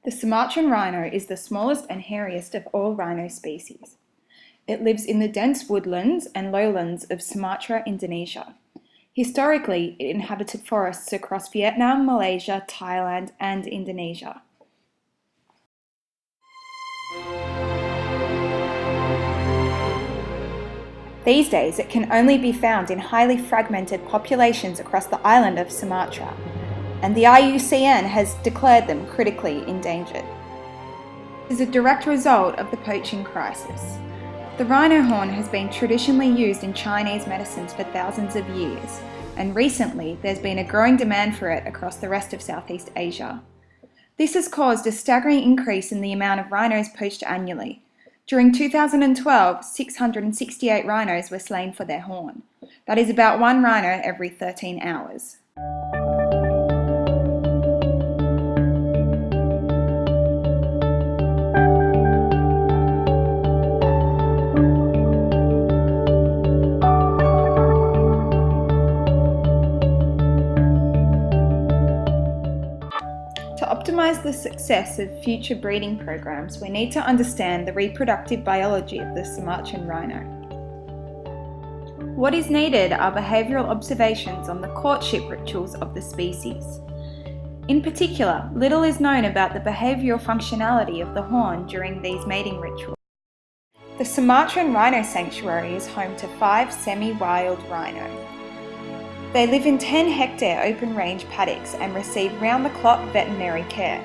The Sumatran rhino is the smallest and hairiest of all rhino species. It lives in the dense woodlands and lowlands of Sumatra, Indonesia. Historically, it inhabited forests across Vietnam, Malaysia, Thailand, and Indonesia. These days, it can only be found in highly fragmented populations across the island of Sumatra, and the IUCN has declared them critically endangered. This is a direct result of the poaching crisis. The rhino horn has been traditionally used in Chinese medicines for thousands of years, and recently there's been a growing demand for it across the rest of Southeast Asia. This has caused a staggering increase in the amount of rhinos poached annually. During 2012, 668 rhinos were slain for their horn. That is about one rhino every 13 hours. To optimize the success of future breeding programs, we need to understand the reproductive biology of the Sumatran rhino. What is needed are behavioural observations on the courtship rituals of the species. In particular, little is known about the behavioural functionality of the horn during these mating rituals. The Sumatran Rhino Sanctuary is home to 5 semi-wild rhino. They live in 10-hectare open-range paddocks and receive round-the-clock veterinary care.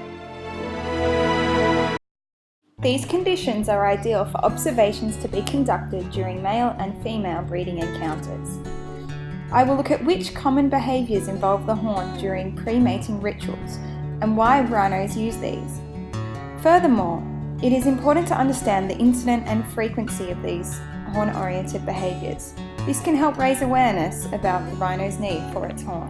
These conditions are ideal for observations to be conducted during male and female breeding encounters. I will look at which common behaviours involve the horn during pre-mating rituals and why rhinos use these. Furthermore, it is important to understand the incidence and frequency of these horn-oriented behaviours. This can help raise awareness about the rhino's need for its horn.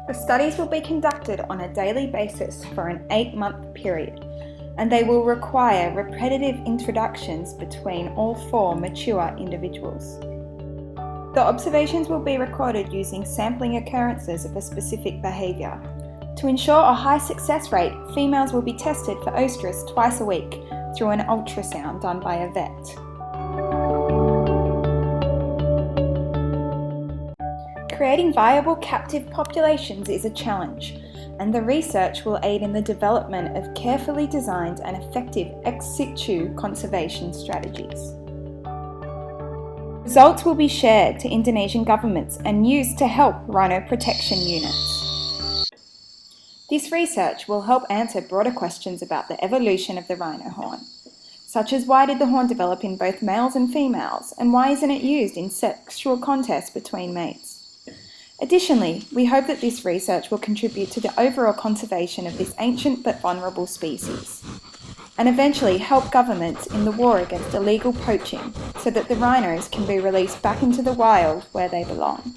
The studies will be conducted on a daily basis for an 8-month period, and they will require repetitive introductions between all 4 mature individuals. The observations will be recorded using sampling occurrences of a specific behaviour. To ensure a high success rate, females will be tested for oestrus twice a week through an ultrasound done by a vet. Creating viable captive populations is a challenge, and the research will aid in the development of carefully designed and effective ex situ conservation strategies. Results will be shared to Indonesian governments and used to help rhino protection units. This research will help answer broader questions about the evolution of the rhino horn, such as why did the horn develop in both males and females, and why isn't it used in sexual contests between mates? Additionally, we hope that this research will contribute to the overall conservation of this ancient but vulnerable species, and eventually help governments in the war against illegal poaching so that the rhinos can be released back into the wild where they belong.